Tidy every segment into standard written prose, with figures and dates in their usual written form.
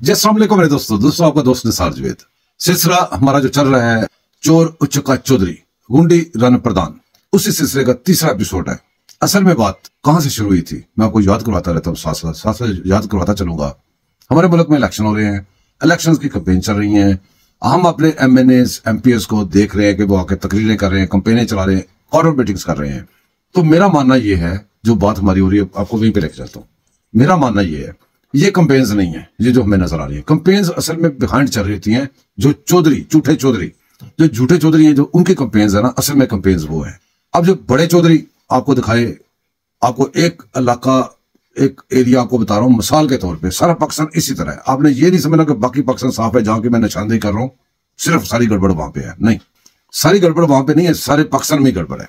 जी अस्सलाम वालेकुम मेरे दोस्तों आपका दोस्त निसार जवेद। सिलसिला हमारा जो चल रहा है चोर उच्चका चौधरी गुंडी रन प्रधान, उसी सिलसिले का तीसरा एपिसोड है। असल में बात कहां से शुरू हुई थी मैं आपको याद करवाता रहता हूँ, साथ साथ याद करवाता चलूंगा। हमारे मुल्क में इलेक्शन हो रहे हैं, इलेक्शन की कंपेन चल रही है। हम अपने MNAs MPs को देख रहे हैं कि वो आके तकरीरें कर रहे हैं, कंपेनें चला रहे हैं, कॉर्पोरेट मीटिंग्स कर रहे हैं। तो मेरा मानना यह है, जो बात हमारी हो रही है आपको वहीं पे लेकर चलता हूँ। मेरा मानना यह है, ये कंपेन्स नहीं है ये जो हमें नजर आ रही है। कंपेन्स असल में बिहाइंड चल रही होती हैं। जो चौधरी झूठे चौधरी हैं, जो उनकी कंपेन्स है ना, असल में कंपेन्स वो है। अब जो बड़े चौधरी आपको दिखाए, आपको एक इलाका एक एरिया आपको बता रहा हूँ मिसाल के तौर पे, सारा पाकिस्तान इसी तरह है। आपने ये नहीं समझना कि बाकी पाकिस्तान साफ है, जहां की मैं निशानदेही कर रहा हूँ सिर्फ सारी गड़बड़ वहां पे है। नहीं, सारी गड़बड़ वहां पे नहीं है, सारे पाकिस्तान में गड़बड़ है।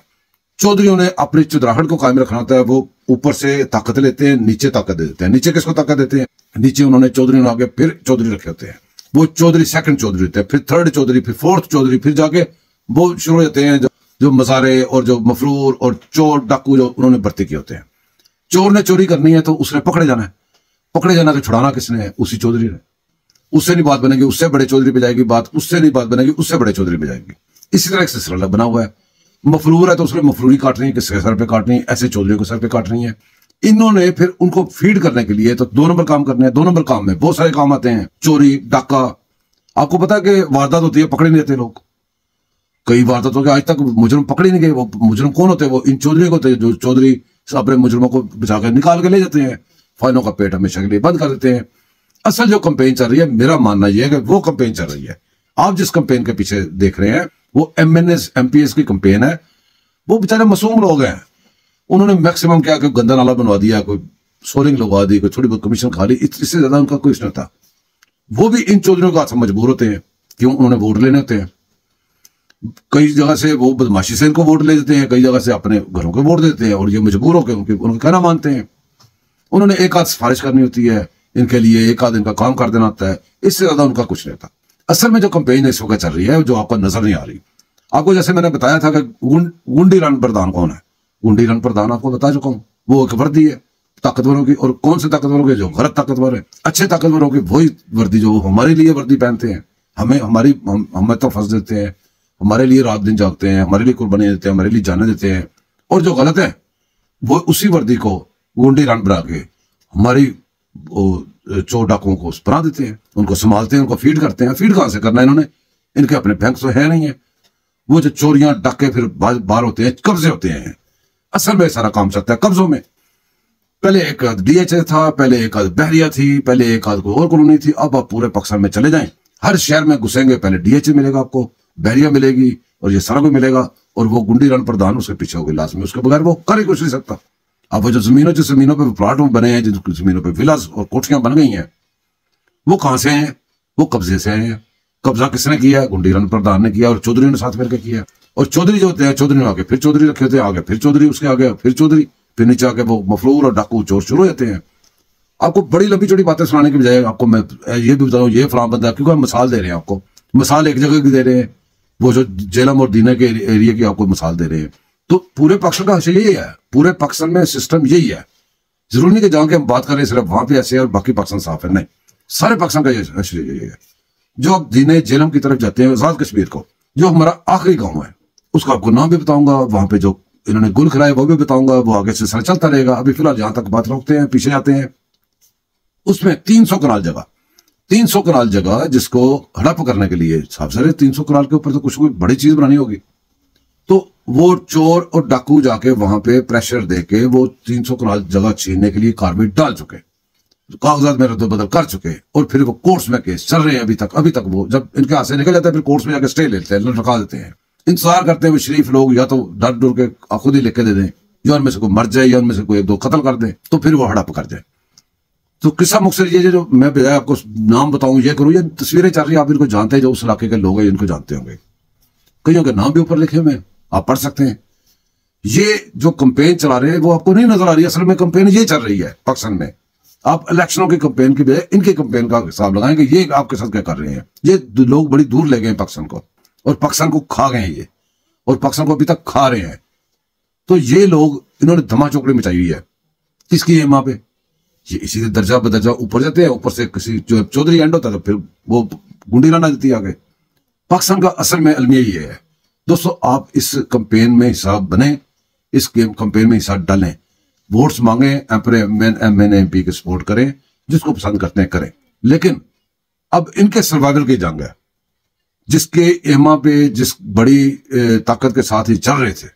चौधरियों ने अपनी चुदराहट को कायम रखना होता है। वो ऊपर से ताकत लेते हैं, नीचे ताकत दे देते हैं। नीचे किसको ताकत देते हैं? नीचे उन्होंने चौधरी आगे फिर चौधरी रखे होते हैं। वो चौधरी सेकंड चौधरी होते हैं, फिर थर्ड चौधरी, फिर फोर्थ चौधरी, फिर जाके वो शुरू होते हैं जो मजारे और जो मफरूर और चोर डाकू जो उन्होंने भर्ती किए होते हैं। चोर ने चोरी करनी है तो उसने पकड़े जाना है। पकड़े जाना तो छुड़ाना किसने है? उसी चौधरी ने। उससे नहीं बात बनेगी, उससे बड़े चौधरी पे जाएगी बात, उससे नहीं बात बनेगी, उससे बड़े चौधरी पे जाएगी। इसी तरह एक सिलसिला बना हुआ है। मफरूर है तो उसने मफरूरी काटनी है, किसके सर पे काटनी है? ऐसे चौधरी को सर पे काटनी है। इन्होंने फिर उनको फीड करने के लिए तो 2 नंबर काम करने हैं। 2 नंबर काम में बहुत सारे काम आते हैं, चोरी डाका। आपको पता है कि वारदात होती है, पकड़े नहीं देते लोग। कई वारदातों के आज तक मुजरम पकड़े नहीं गए। वो मुजरम कौन होते हैं? वो इन चौधरी को होते हैं, जो चौधरी अपने मुजरमों को बचा कर निकाल के ले जाते हैं, फाइलों का पेट हमेशा के लिए बंद कर देते हैं। असल जो कंपेन चल रही है, मेरा मानना यह है कि वो कंपेन चल रही है। आप जिस कंपेन के पीछे देख रहे हैं वो MNAs MPs की कंपेन है। वो बेचारे मासूम लोग हैं। उन्होंने मैक्सिमम क्या कि गंदा नाला बनवा दिया, कोई सोरिंग लगवा दी, कोई थोड़ी बहुत कमीशन खा ली, इससे ज्यादा उनका कुछ नहीं था। वो भी इन चौधरियों के हाथ से मजबूर होते हैं। क्यों? उन्होंने वोट लेने होते हैं। कई जगह से वो बदमाशी से इनको वोट ले देते हैं, कई जगह से अपने घरों के वोट देते हैं, और ये मजबूर होकर उनका कहना मानते हैं। उन्होंने एक आध सिफारिश करनी होती है इनके लिए, एक आध इनका काम कर देना होता है, इससे ज्यादा उनका कुछ नहीं होता। असल में जो कंपेन इस वक्त चल रही है, जो आपको नजर नहीं आ रही। आपको जैसे मैंने बताया था कि गुंडी रन प्रधान कौन है? गुंडी रन प्रधान आपको बता चुका हूं। वो एक वर्दी है ताकतवरों की। और कौन से ताकतवरों के? जो गलत ताकतवर है। अच्छे ताकतवरों की वही वर्दी जो हमारे लिए वर्दी पहनते हैं, हमें तो फंस देते हैं, हमारे लिए रात दिन जागते हैं, हमारे लिए कुर्बानी देते हैं, हमारे लिए जाने देते हैं। और जो गलत है वो उसी वर्दी को गुंडी रन बना के हमारी चोर डाकुओं को बना देते हैं, उनको संभालते हैं, उनको फीड करते हैं। फीड कहां से करना है इन्होंने? इनके अपने बैंक तो है नहीं है। वो जो चोरियां डाके फिर बाहर होते हैं, कब्जे होते हैं। असल में सारा काम चलता है कब्जों में। पहले एक DHA था, पहले एक आध बहरिया थी, पहले एक आध कोई और कॉलोनी थी। अब आप पूरे पाकिस्तान में चले जाएं, हर शहर में घुसेंगे, पहले DHA मिलेगा आपको, बहरिया मिलेगी, और ये सारा कुछ मिलेगा। और वो गुंडी रन प्रधान उसके पीछे होगी लास्ट में। उसके बगैर वो कर ही कुछ नहीं सकता। अब वो जो जमीनों पे प्लाट बने हैं, जिन जमीनों पे विलास और कोठियां बन गई हैं, वो कहां से हैं? वो कब्जे से हैं। कब्जा किसने किया? गुंडी रन प्रधान ने किया, और चौधरी ने साथ मिलकर किया। और चौधरी जो होते हैं, चौधरी ने आगे फिर चौधरी रखे होते हैं, आगे फिर चौधरी, उसके आगे फिर चौधरी, फिर नीचे आके वो मफरूर और डाकू चोर शुरू होते हैं। आपको बड़ी लंबी चौड़ी बातें सुनाने की बजाय आपको मैं ये भी बता रहा हूँ, ये फलां बंदा, क्योंकि हम मिसाल दे रहे हैं आपको। मिसाल एक जगह की दे रहे हैं, वो जो जेलम और दीना के एरिया की आपको मिसाल दे रहे हैं। तो पूरे पाकिस्तान का यही है, पूरे पाकिस्तान में सिस्टम यही है। जरूरी नहीं कि जहां के हम बात करें सिर्फ वहां पे ऐसे है और बाकी पाकिस्तान साफ है, नहीं। सारे पाकिस्तान का यही है। जो आप दीने जेलम की तरफ जाते हैं, आजाद कश्मीर को, जो हमारा आखिरी गांव है, उसका आपको नाम भी बताऊंगा। वहां पे जो इन्होंने गुल खिलाए वो भी बताऊंगा। वो आगे से चलता रहेगा। अभी फिलहाल जहां तक बात रोकते हैं, पीछे जाते हैं। उसमें 300 कनाल जगह जिसको हड़प करने के लिए, साहब सर 300 कनाल के ऊपर तो कुछ कोई बड़ी चीज बनानी होगी। तो वो चोर और डाकू जाके वहां पे प्रेशर देके वो 300 कनाल जगह छीनने के लिए कार्रवाई डाल चुके, कागजात में रद्द बदल कर चुके, और फिर वो कोर्ट्स में केस चल रहे हैं अभी तक। वो जब इनके हाथ से निकल जाता है, फिर कोर्ट्स में जाकर स्टे लेते हैं, लटका देते हैं। इंतजार करते हैं वो शरीफ लोग या तो डर के खुद ही लिख के दे दें, या उनमें से कोई मर जाए, या उनमें से कोई 1-2 कत्ल कर दे, तो फिर वो हड़प कर जाए। तो किस्सा मुख्तसर ये जो मैं बजाय आपको नाम बताऊं, ये करूं, ये तस्वीरें चल रही है, आप इनको जानते हैं, जो उस इलाके के लोग हैं इनको जानते होंगे। कईयों के नाम भी ऊपर लिखे हुए, आप पढ़ सकते हैं। ये जो कंपेन चला रहे हैं वो आपको नहीं नजर आ रही है। असल में कंपेन ये चल रही है पाकिस्तान में। आप इलेक्शनों की कंपेन की बजाय इनके कंपेन का हिसाब लगाएंगे, ये आपके साथ क्या कर रहे हैं। ये लोग बड़ी दूर ले गए पाकिस्तान को, और पाकिस्तान को खा गए हैं ये, और पाकिस्तान को अभी तक खा रहे हैं। तो ये लोग, इन्होंने धमा चौकड़ी मचाई हुई है। किसकी है वहां पे? ये इसी दर्जा बदर्जा ऊपर जाते हैं, ऊपर से किसी जो चौधरी एंड होता है तो फिर वो गुंडी राना देती है आगे। पाकिस्तान का असल में अलमिया ये है दोस्तों, आप इस कंपेन में हिस्सा बने, इस गेम कंपेन में हिस्सा डालें, वोट्स मांगे, एमपी के सपोर्ट करें, जिसको पसंद करते हैं करें। लेकिन अब इनके सर्वाइवल की जंग है, जिसके एमा पे जिस बड़ी ताकत के साथ ही चल रहे थे,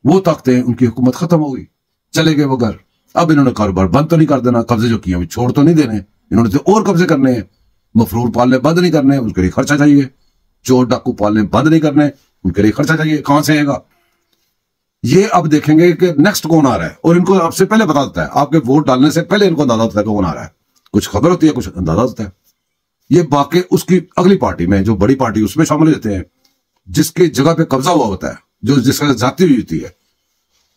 वो ताकतें उनकी हुकूमत खत्म हो गई, चले गए वो घर। अब इन्होंने कारोबार बंद तो नहीं कर देना, कब्जे जो किए छोड़ तो नहीं देने, इन्होंने तो और कब्जे करने हैं। मफरूर पालने बंद नहीं करने, उसके लिए खर्चा चाहिए। चोर डाकू पालने बंद नहीं करने, उनके लिए खर्चा चाहिए। कहां से आएगा? ये अब देखेंगे कि नेक्स्ट कौन आ रहा है, और इनको आपसे पहले बता देता है, आपके वोट डालने से पहले इनको अंदाजा होता है कौन आ रहा है। कुछ खबर होती है, कुछ अंदाजा होता है। ये बाकी उसकी अगली पार्टी में, जो बड़ी पार्टी, उसमें शामिल होते हैं, जिसकी जगह पे कब्जा हुआ होता है, जो जिसका जाती हुई होती है,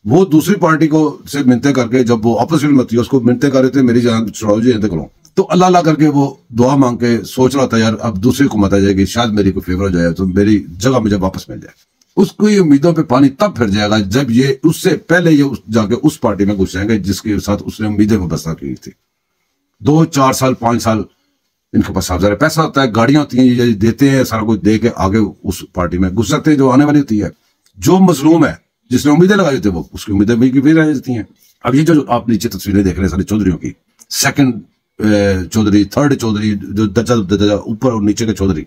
वो दूसरी पार्टी को से मिलते करके, जब वो अपोजिशन में होती है उसको मिलते कर रहे थे, मेरी जान छुड़ाओ जी, करो, तो अल्लाह अल्लाह करके वो दुआ मांग के सोच रहा था यार अब दूसरी हुकूमत आ जाएगी, शायद मेरी को फेवर हो जाए तो मेरी जगह मुझे वापस मिल जाए। उसको ये उम्मीदों पे पानी तब फिर जाएगा जब ये उससे पहले ये जाके उस पार्टी में घुस जाएंगे जिसके साथ उसने उम्मीदें वाबस्ता की थी। 2, 4 साल, 5 साल इनके पास साफ पैसा होता है, गाड़ियां होती हैं, ये देते हैं, सारा कुछ दे के आगे उस पार्टी में घुस सकते हैं जो आने वाली होती है। जो मजलूम है, जिसने उम्मीदें लगाई थी, वो उसकी उम्मीदें भी रह जाती हैं। अब ये जो आप नीचे तस्वीरें देख रहे हैं सारे चौधरियों की, सेकंड चौधरी, थर्ड चौधरी, जो दर्जा ऊपर और नीचे के चौधरी,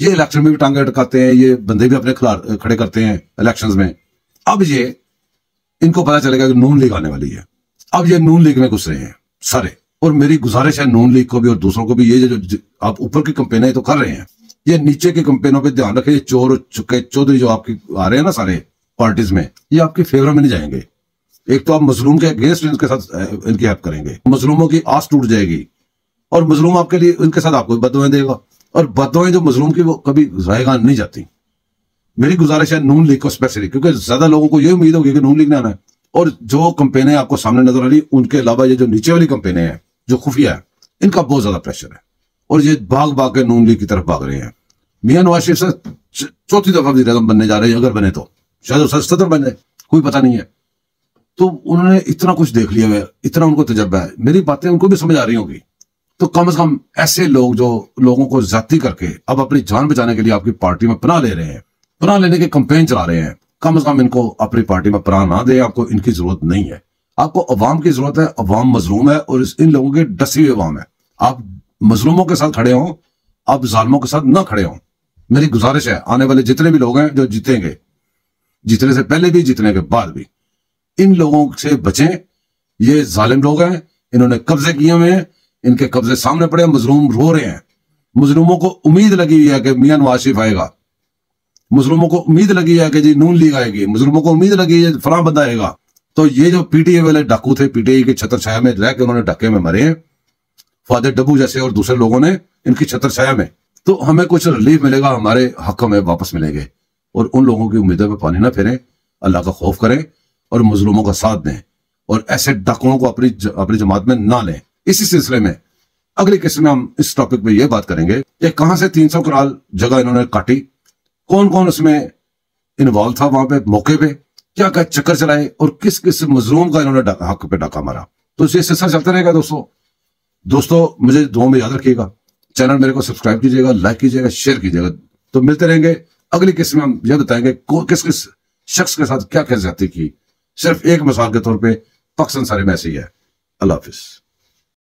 ये इलेक्शन में भी टांगे अटकाते हैं, ये बंदे भी अपने खड़े करते हैं इलेक्शंस में। अब ये इनको पता चलेगा कि नून लीग आने वाली है, अब ये नून लीग में घुस रहे हैं सारे। और मेरी गुजारिश है नून लीग को भी और दूसरों को भी, ये जो आप ऊपर की कंपेनें तो कर रहे हैं, ये नीचे की कंपेनों पे ध्यान रखें। चोर चुके चौधरी जो आपकी आ रहे हैं ना सारे पार्टीज में, ये आपके फेवर में नहीं जाएंगे। एक तो आप मजलूम के अगेंस्ट इनके साथ इनकी हेल्प करेंगे, मजलूमों की आस टूट जाएगी, और मजलूम आपके लिए इनके साथ आपको बददुआएं देगा, और बददुआएं जो मजलूम की वो कभी रहेगा नहीं जाती। मेरी गुजारिश है नून लीग को स्पेशली, क्योंकि ज्यादा लोगों को ये उम्मीद होगी कि नून लीग ने आना है, और जो कंपेनें आपको सामने नजर आ रही, उनके अलावा ये जो नीचे वाली कंपेनें हैं जो खुफिया है, इनका बहुत ज्यादा प्रेशर है, और ये भाग भाग के नून लीग की तरफ भाग रहे हैं। मियां नवाज शरीफ से चौथी दफा वज़ीर-ए-आज़म बनने जा रहे हैं, अगर बने तो शायद सदर बन जाए, कोई पता नहीं है। तो उन्होंने इतना कुछ देख लिया है, इतना उनको तजर्बा है, मेरी बातें उनको भी समझ आ रही होगी। तो कम से कम ऐसे लोग जो लोगों को जाती करके अब अपनी जान बचाने के लिए आपकी पार्टी में पनाह ले रहे हैं, पनाह लेने के कंपेन चला रहे हैं, कम से कम इनको अपनी पार्टी में पनाह ना दे। आपको इनकी जरूरत नहीं है, आपको अवाम की जरूरत है। अवाम मजलूम है और इन लोगों की डसी हुई अवाम है। आप मजलूमों के साथ खड़े हों, आप जालिमों के साथ ना खड़े हों। मेरी गुजारिश है आने वाले जितने भी लोग हैं जो जीतेंगे, जीतने से पहले भी जीतने के बाद भी, इन लोगों से बचें। ये जालिम लोग हैं, इन्होंने कब्जे किए हुए हैं, इनके कब्जे सामने पड़े, मजलूम रो रहे हैं। मजलूमों को उम्मीद लगी हुई है कि मियां नवाज शरीफ आएगा, मजलूमों को उम्मीद लगी है कि जी नून लीग आएगी, मजलूमों को उम्मीद लगी है फलां बंदा आएगा। तो ये जो पीटीआई वाले डाकू थे, पीटीआई के छतर छाया में रह के उन्होंने डके में मरे हैं, फादर डब्बू जैसे और दूसरे लोगों ने इनकी छतर छाया में। तो हमें कुछ रिलीफ मिलेगा, हमारे हक में वापस मिलेंगे। और उन लोगों की उम्मीदों पे पानी ना फेरें, अल्लाह का खौफ करें और मजलूमों का साथ दें, और ऐसे डाकुओं को अपनी जमात में ना लें। इसी सिलसिले में अगली किस्त में हम इस टॉपिक पे ये बात करेंगे कि कहां से 300 कनाल जगह इन्होंने काटी, कौन कौन उसमें इन्वॉल्व था, वहां पे मौके पे क्या क्या चक्कर चलाए, और किस किस मजलूम का इन्होंने हक पे डाका मारा। तो ये सिलसिला चलता रहेगा दोस्तों मुझे दुआ में याद रखिएगा। चैनल मेरे को सब्सक्राइब कीजिएगा, लाइक कीजिएगा, शेयर कीजिएगा। तो मिलते रहेंगे अगली किस्त में, हम यह बताएंगे किस किस शख्स के साथ क्या क्या ज्यादती की। सिर्फ एक मिसाल के तौर पे पाकिस्तान सारे में ऐसे ही है। अल्लाह हाफिज।